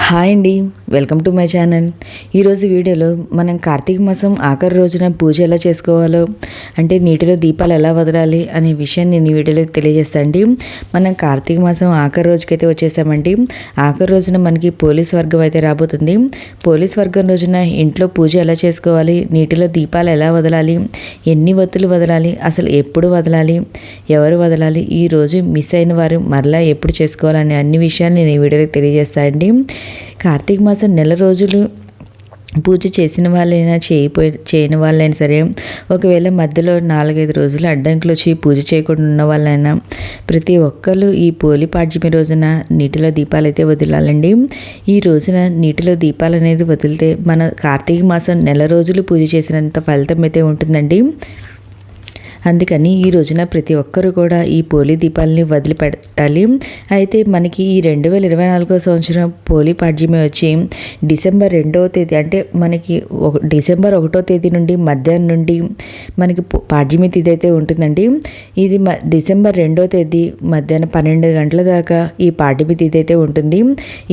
Hi అండి, welcome to my channel. ఈరోజు వీడియోలో మనం కార్తీక మాసం ఆఖరి రోజున పూజ ఎలా చేసుకోవాలో, అంటే నీటిలో దీపాలు ఎలా వదలాలి అనే విషయాన్ని నేను ఈ వీడియోలో తెలియజేస్తానండి. మనం కార్తీక మాసం ఆఖరి రోజుకైతే వచ్చేసామండి. ఆఖరి రోజున మనకి పోలీస్ వర్గం అయితే రాబోతుంది. పోలీస్ వర్గం రోజున ఇంట్లో పూజ ఎలా చేసుకోవాలి, నీటిలో దీపాలు ఎలా వదలాలి, ఎన్ని ఒత్తులు వదలాలి, అసలు ఎప్పుడు వదలాలి, ఎవరు వదలాలి, ఈరోజు మిస్ అయిన వారు మరలా ఎప్పుడు చేసుకోవాలనే అన్ని విషయాలు నేను ఈ వీడియోలో తెలియజేస్తానండి. కార్తీక మాసం నెల రోజులు పూజ చేసిన వాళ్ళైనా చేయని వాళ్ళైనా సరే, ఒకవేళ మధ్యలో 4-5 రోజులు అడ్డంకులు వచ్చి పూజ చేయకుండా ఉన్న వాళ్ళైనా ప్రతి ఒక్కరు ఈ పోలి పాడ్యమి రోజున నీటిలో దీపాలు అయితే వదిలాలండి. ఈ రోజున నీటిలో దీపాలు అనేది వదిలితే మన కార్తీక మాసం నెల రోజులు పూజ చేసినంత ఫలితం అయితే ఉంటుందండి. అందుకని ఈ రోజున ప్రతి ఒక్కరూ కూడా ఈ పోలి దీపాలని వదిలిపెట్టాలి. అయితే మనకి ఈ 2024 సంవత్సరం పోలి పాడ్యమి వచ్చి డిసెంబర్ 2వ తేదీ, అంటే మనకి డిసెంబర్ 1వ తేదీ నుండి మధ్యాహ్నం నుండి మనకి పాడ్యమి తిథి అయితే ఉంటుందండి. ఇది డిసెంబర్ 2వ తేదీ మధ్యాహ్నం 12 గంటల దాకా ఈ పాడ్యమి తిథి అయితే ఉంటుంది.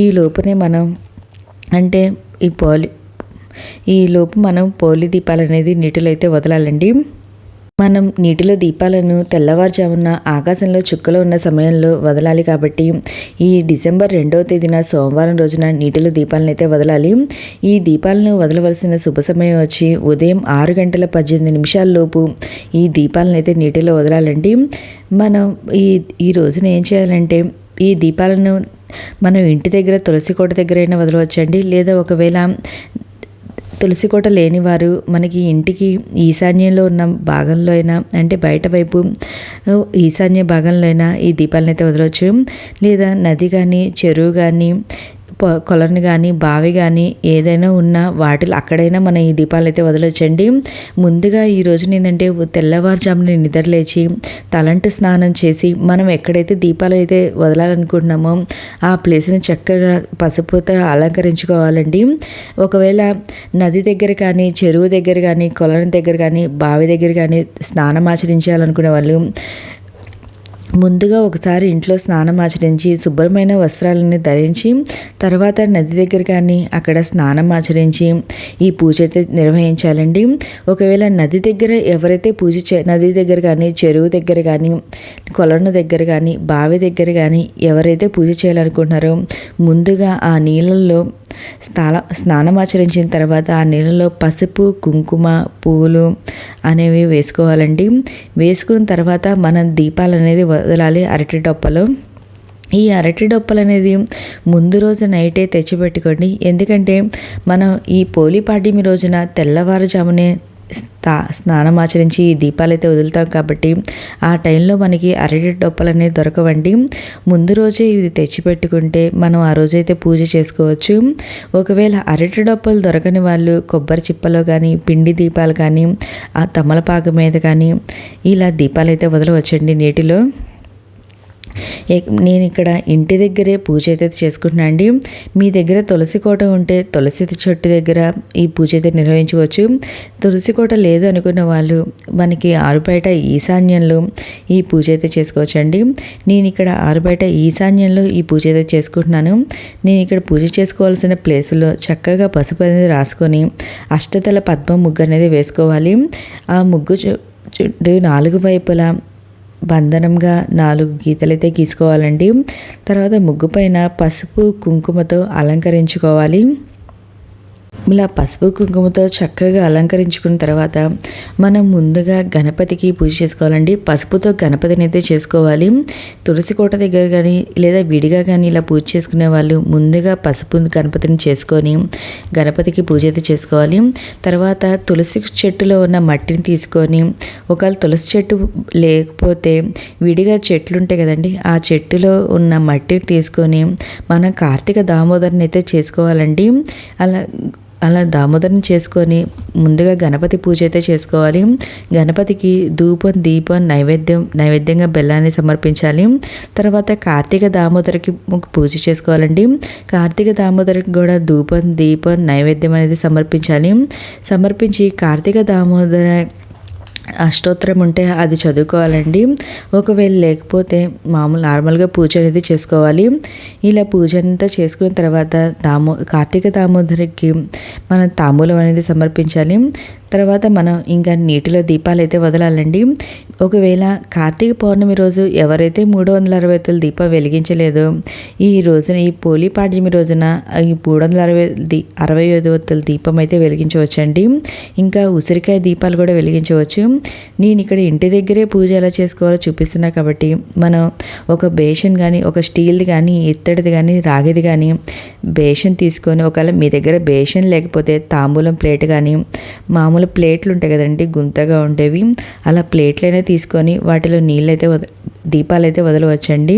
ఈ లోపునే మనం అంటే ఈ లోపు మనం పోలి దీపాలు అనేది నీటిలో అయితే వదలాలండి. మనం నీటిలో దీపాలను తెల్లవారుజామున ఆకాశంలో చుక్కలు ఉన్న సమయంలో వదలాలి. కాబట్టి ఈ డిసెంబర్ 2వ తేదీన సోమవారం రోజున నీటిలో దీపాలను అయితే వదలాలి. ఈ దీపాలను వదలవలసిన శుభ సమయం వచ్చి ఉదయం 6:18 లోపు ఈ దీపాలను అయితే నీటిలో వదలాలండి. మనం ఈ రోజున ఏం చేయాలంటే, ఈ దీపాలను మనం ఇంటి దగ్గర తులసి కోట దగ్గర అయినా వదలవచ్చండి. లేదా ఒకవేళ తులసి కోట లేనివారు మనకి ఇంటికి ఈశాన్యంలో ఉన్న భాగంలో అయినా, అంటే బయట వైపు ఈశాన్య భాగంలో అయినా ఈ దీపాలను అయితే వదలవచ్చు. లేదా నది కానీ, చెరువు కానీ, కొలను కానీ, బావి కానీ ఏదైనా ఉన్నా వాటిలో అక్కడైనా మనం ఈ దీపాలు అయితే వదలొచ్చండి. ముందుగా ఈ రోజున ఏంటంటే తెల్లవారుజామున నిద్రలేచి తలంటు స్నానం చేసి మనం ఎక్కడైతే దీపాలు అయితే వదలాలనుకుంటున్నామో ఆ ప్లేస్ని చక్కగా పసుపుతో అలంకరించుకోవాలండి. ఒకవేళ నది దగ్గర కానీ, చెరువు దగ్గర కానీ, కొలను దగ్గర కానీ, బావి దగ్గర కానీ స్నానం ఆచరించాలనుకునే వాళ్ళు ముందుగా ఒకసారి ఇంట్లో స్నానం ఆచరించి శుభ్రమైన వస్త్రాలని ధరించి తర్వాత నది దగ్గర కానీ అక్కడ స్నానం ఆచరించి ఈ పూజ అయితే నిర్వహించాలండి. ఒకవేళ నది దగ్గర ఎవరైతే నది దగ్గర కానీ, చెరువు దగ్గర కానీ, కొలను దగ్గర కానీ, బావి దగ్గర కానీ ఎవరైతే పూజ చేయాలనుకుంటున్నారో ముందుగా ఆ నీళ్ళల్లో స్నానం ఆచరించిన తర్వాత ఆ నీళ్ళలో పసుపు, కుంకుమ, పూలు అనేవి వేసుకోవాలండి. వేసుకున్న తర్వాత మనం దీపాలు అనేది వదలాలి అరటి డొప్పలో. ఈ అరటి డొప్పలు అనేది ముందు రోజు నైటే తెచ్చిపెట్టుకోండి. ఎందుకంటే మనం ఈ పోలి పాడ్యమి రోజున తెల్లవారుజామునే స్నానం ఆచరించి ఈ దీపాలు అయితే వదులుతాం కాబట్టి ఆ టైంలో మనకి అరటి డొప్పలు అనేది దొరకవండి. ముందు రోజే ఇది తెచ్చిపెట్టుకుంటే మనం ఆ రోజైతే పూజ చేసుకోవచ్చు. ఒకవేళ అరటి డొప్పలు దొరకని వాళ్ళు కొబ్బరి చిప్పలో కానీ, పిండి దీపాలు కానీ, ఆ తమలపాకు మీద కానీ ఇలా దీపాలు అయితే వదలవచ్చండి నీటిలో. నేను ఇక్కడ ఇంటి దగ్గరే పూజ అయితే చేసుకుంటున్నాను అండి. మీ దగ్గర తులసి కోట ఉంటే తులసి చెట్టు దగ్గర ఈ పూజ అయితే నిర్వహించుకోవచ్చు. తులసి కోట లేదు అనుకున్న వాళ్ళు మనకి ఆరుబయట ఈశాన్యంలో ఈ పూజ అయితే చేసుకోవచ్చు అండి. నేను ఇక్కడ ఆరుబయట ఈశాన్యంలో ఈ పూజ అయితే చేసుకుంటున్నాను. నేను ఇక్కడ పూజ చేసుకోవాల్సిన ప్లేసులో చక్కగా పసుపు అనేది రాసుకొని అష్టదళ పద్మ ముగ్గు అనేది వేసుకోవాలి. ఆ ముగ్గు చుట్టూ 4 వైపులా బంధనంగా 4 గీతలు అయితే గీసుకోవాలండి. తర్వాత ముగ్గు పైన పసుపు, కుంకుమతో అలంకరించుకోవాలి. ఇలా పసుపు, కుంకుమతో చక్కగా అలంకరించుకున్న తర్వాత మనం ముందుగా గణపతికి పూజ చేసుకోవాలండి. పసుపుతో గణపతిని అయితే చేసుకోవాలి. తులసి కోట దగ్గర కానీ లేదా విడిగా కానీ ఇలా పూజ చేసుకునే వాళ్ళు ముందుగా పసుపు గణపతిని చేసుకొని గణపతికి పూజ అయితే చేసుకోవాలి. తర్వాత తులసి చెట్టులో ఉన్న మట్టిని తీసుకొని, ఒకవేళ తులసి చెట్టు లేకపోతే విడిగా చెట్లు ఉంటాయి కదండి, ఆ చెట్టులో ఉన్న మట్టిని తీసుకొని మనం కార్తీక దామోదర్ని అయితే చేసుకోవాలండి. అలా దామోదరం చేసుకొని ముందుగా గణపతి పూజ అయితే చేసుకోవాలి. గణపతికి ధూపం, దీపం, నైవేద్యంగా బెల్లాన్ని సమర్పించాలి. తర్వాత కార్తీక దామోదరికి పూజ చేసుకోవాలండి. కార్తీక దామోదరికి కూడా ధూపం, దీపం, నైవేద్యం అనేది సమర్పించాలి. సమర్పించి కార్తీక దామోదర అష్టోత్తరం ఉంటే అది చదువుకోవాలండి. ఒకవేళ లేకపోతే నార్మల్గా పూజ అనేది చేసుకోవాలి. ఇలా పూజ అంతా చేసుకున్న తర్వాత కార్తీక దామోదరికి మనం తాంబూలం అనేది సమర్పించాలి. తర్వాత మనం ఇంకా నీటిలో దీపాలు అయితే వదలాలండి. ఒకవేళ కార్తీక పౌర్ణమి రోజు ఎవరైతే 360 ఒత్తుల దీపం వెలిగించలేదో ఈ రోజున, ఈ పోలీ పాడ్యమి రోజున ఈ 365 ఒత్తుల దీపం అయితే వెలిగించవచ్చండి. ఇంకా ఉసిరికాయ దీపాలు కూడా వెలిగించవచ్చు. నేను ఇక్కడ ఇంటి దగ్గరే పూజ ఎలా చేసుకోవాలో చూపిస్తున్నా కాబట్టి మనం ఒక బేషన్ కానీ, ఒక స్టీల్ది కానీ, ఇత్తడిది కానీ, రాగిది కానీ బేషన్ తీసుకొని, ఒకవేళ మీ దగ్గర బేషన్ లేకపోతే తాంబూలం ప్లేట్ కానీ, మామూలు ప్లేట్లు ఉంటాయి కదండి గుంతగా ఉండేవి, అలా ప్లేట్లైనా తీసుకొని వాటిలో నీళ్ళైతే దీపాలు అయితే వదలవచ్చండి.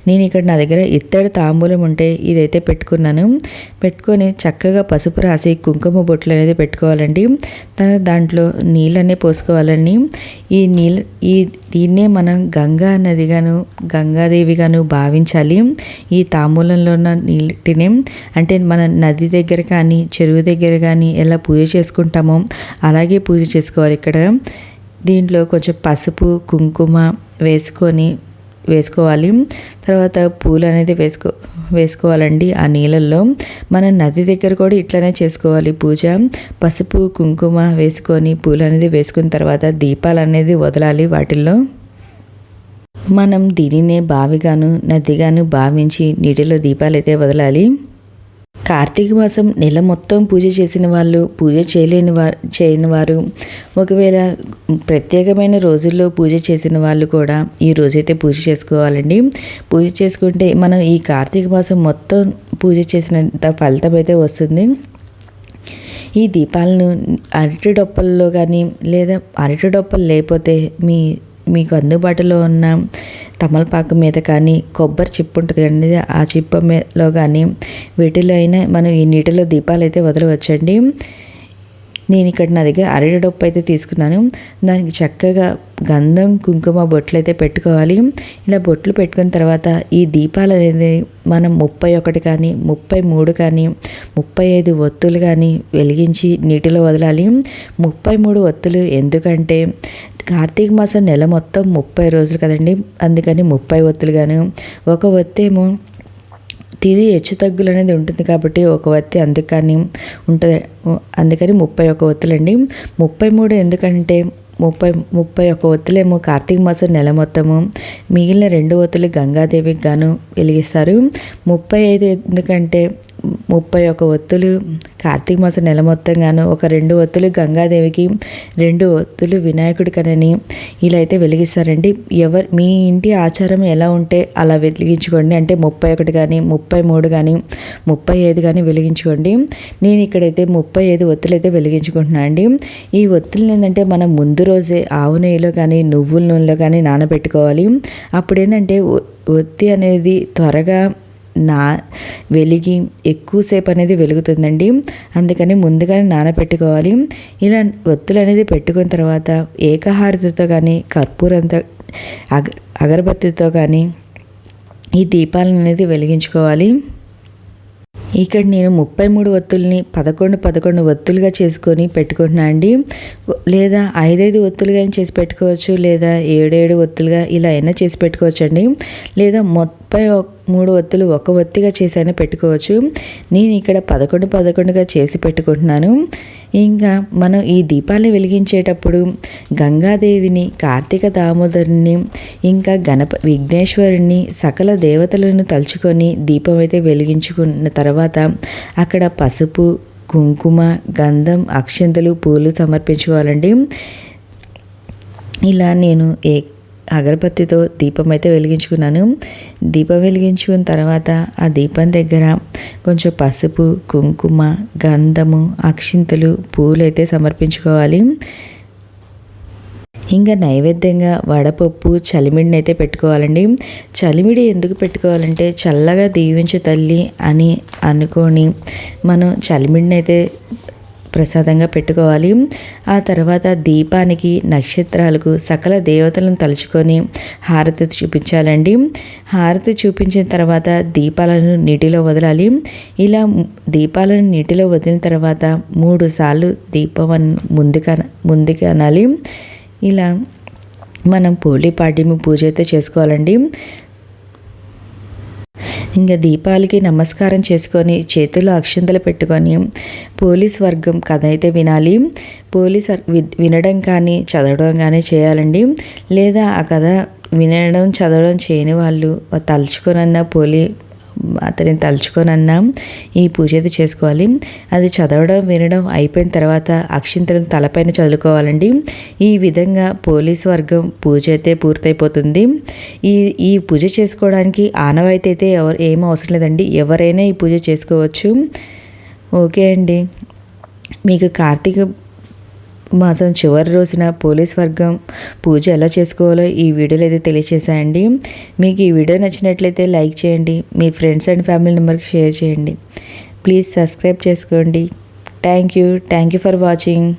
నేను ఇక్కడ నా దగ్గర ఇత్తడి తాంబూలం ఉంటే ఇదైతే పెట్టుకొని చక్కగా పసుపు రాసి కుంకుమ బొట్లు అనేది పెట్టుకోవాలండి. తర్వాత దాంట్లో నీళ్ళనే పోసుకోవాలండి. దీన్నే మనం గంగా నదిగాను, గంగాదేవిగాను భావించాలి. ఈ తాంబూలంలో ఉన్న నీటిని, అంటే మన నది దగ్గర కానీ, చెరువు దగ్గర కానీ ఎలా పూజ చేసుకుంటామో అలాగే పూజ చేసుకోవాలి. ఇక్కడ దీంట్లో కొంచెం పసుపు కుంకుమ వేసుకోవాలి. తర్వాత పూలు అనేది వేసుకోవాలండి. ఆ నీళ్ళల్లో మన నది దగ్గర కూడా ఇట్లనే చేసుకోవాలి పూజ. పసుపు కుంకుమ వేసుకొని పూలు అనేది వేసుకున్న తర్వాత దీపాలు అనేది వదలాలి. వాటిల్లో మనం దీనినే బావిగాను నదిగాను భావించి నీటిలో దీపాలు అయితే వదలాలి. కార్తీక మాసం నెల మొత్తం పూజ చేసిన వాళ్ళు, పూజ చేయని వారు, ఒకవేళ ప్రత్యేకమైన రోజుల్లో పూజ చేసిన వాళ్ళు కూడా ఈ రోజైతే పూజ చేసుకోవాలండి. పూజ చేసుకుంటే మనం ఈ కార్తీక మాసం మొత్తం పూజ చేసినంత ఫలితం అయితే వస్తుంది. ఈ దీపాలను అరటి డొప్పల్లో కానీ, లేదా అరటి డొప్పలు లేకపోతే మీకు అందుబాటులో ఉన్న తమలపాకు మీద కానీ, కొబ్బరి చిప్పు ఉంటుంది కదండి, ఆ చిప్ప మీదలో కానీ వీటిలో అయినా మనం ఈ నీటిలో దీపాలు అయితే వదలవచ్చండి. నేను ఇక్కడ నా దగ్గర అరటి డొప్పు అయితే తీసుకున్నాను. దానికి చక్కగా గంధం కుంకుమ బొట్లు అయితే పెట్టుకోవాలి. ఇలా బొట్లు పెట్టుకున్న తర్వాత ఈ దీపాలు అనేది మనం 31 కానీ, 33 కానీ, 35 ఒత్తులు కానీ వెలిగించి నీటిలో వదలాలి. 33 ఒత్తులు ఎందుకంటే కార్తీక మాసం నెల మొత్తం 30 రోజులు కదండి, అందుకని 30 ఒత్తులు గాను, ఒక ఒత్తేమో తిది హెచ్చు తగ్గులు అనేది ఉంటుంది కాబట్టి ఒక ఒత్తి అందుకని ఉంటుంది, అందుకని 31 ఒత్తులండి. 33 ఎందుకంటే 31 ఒత్తులేమో కార్తీక మాసం నెల మొత్తము, మిగిలిన 2 ఒత్తులు గంగాదేవికి గాను వెలిగిస్తారు. 35 ఎందుకంటే 31 ఒత్తులు కార్తీక మాసం నెల మొత్తం గాను, ఒక 2 ఒత్తులు గంగాదేవికి, 2 ఒత్తులు వినాయకుడికనని ఇలా అయితే వెలిగిస్తారండి. మీ ఇంటి ఆచారం ఎలా ఉంటే అలా వెలిగించుకోండి. అంటే 31 కానీ, 33 కానీ, 35 కానీ వెలిగించుకోండి. నేను ఇక్కడైతే 35 ఒత్తులు అయితే వెలిగించుకుంటున్నాను అండి. ఈ ఒత్తులు ఏంటంటే మనం ముందు రోజే ఆవు నెయ్యిలో కానీ, నువ్వుల నూనెలో కానీ నానబెట్టుకోవాలి. అప్పుడు ఏంటంటే ఒత్తి అనేది త్వరగా వెలిగి ఎక్కువసేపు అనేది వెలుగుతుందండి. అందుకని ముందుగానే నానబెట్టుకోవాలి. ఇలా ఒత్తులు అనేది పెట్టుకున్న తర్వాత ఏకహారతితో కానీ, కర్పూరంతో అగరబత్తితో కానీ ఈ దీపాలను అనేది వెలిగించుకోవాలి. ఇక్కడ నేను 33 ఒత్తుల్ని 11 ఒత్తులుగా చేసుకొని పెట్టుకుంటున్నాను అండి. లేదా 5 ఒత్తులుగా చేసి పెట్టుకోవచ్చు, లేదా 7 ఒత్తులుగా ఇలా అయినా చేసి పెట్టుకోవచ్చు అండి. లేదా 33 ఒత్తులు ఒక ఒత్తిగా చేసైనా పెట్టుకోవచ్చు. నేను ఇక్కడ 11గా చేసి పెట్టుకుంటున్నాను. ఇంకా మనం ఈ దీపాన్ని వెలిగించేటప్పుడు గంగాదేవిని, కార్తీక దామోదరుని, ఇంకా విఘ్నేశ్వరుని, సకల దేవతలను తలుచుకొని దీపం అయితే వెలిగించుకున్న తర్వాత అక్కడ పసుపు కుంకుమ గంధం అక్షంతలు పూలు సమర్పించుకోవాలండి. ఇలా నేను అగరబత్తితో దీపం అయితే వెలిగించుకున్నాను. దీపం వెలిగించుకున్న తర్వాత ఆ దీపం దగ్గర కొంచెం పసుపు కుంకుమ గంధము అక్షింతలు పూలు అయితే సమర్పించుకోవాలి. ఇంకా నైవేద్యంగా వడపప్పు చలిమిడిని అయితే పెట్టుకోవాలండి. చలిమిడి ఎందుకు పెట్టుకోవాలంటే చల్లగా దీవించు తల్లి అని అనుకొని మనం చలిమిడిని అయితే ప్రసాదంగా పెట్టుకోవాలి. ఆ తర్వాత దీపానికి, నక్షత్రాలకు, సకల దేవతలను తలుచుకొని హారతి చూపించాలండి. హారతి చూపించిన తర్వాత దీపాలను నీటిలో వదలాలి. ఇలా దీపాలను నీటిలో వదిలిన తర్వాత 3 సార్లు దీపం ముందుకు అనాలి. ఇలా మనం పోలిపాడ్యమి పూజ అయితే చేసుకోవాలండి. ఇంకా దీపాలకి నమస్కారం చేసుకొని చేతుల్లో అక్షింతలు పెట్టుకొని పోలీస్ వర్గం కథ అయితే వినాలి. వినడం కానీ చదవడం కానీ చేయాలండి. లేదా ఆ కథ వినడం చదవడం చేయని వాళ్ళు తలుచుకొనన్నా అతని తలుచుకొనన్నా ఈ పూజ అయితే చేసుకోవాలి. అది చదవడం వినడం అయిపోయిన తర్వాత అక్షింతలను తలపైన చదువుకోవాలండి. ఈ విధంగా పోలీస్ వర్గం పూజ అయితే పూర్తయిపోతుంది. ఈ పూజ చేసుకోవడానికి ఆనవాయితీ అయితే ఏం అవసరం లేదండి, ఎవరైనా ఈ పూజ చేసుకోవచ్చు. ఓకే అండి, మీకు కార్తీక మాసం చివరి రోజున పోలీస్ వర్గం పూజ ఎలా చేసుకోవాలో ఈ వీడియోలో అయితే తెలియచేశాయండి. మీకు ఈ వీడియో నచ్చినట్లయితే లైక్ చేయండి, మీ ఫ్రెండ్స్ అండ్ ఫ్యామిలీ మెంబర్కి షేర్ చేయండి. ప్లీజ్ సబ్స్క్రైబ్ చేసుకోండి. Thank you for watching.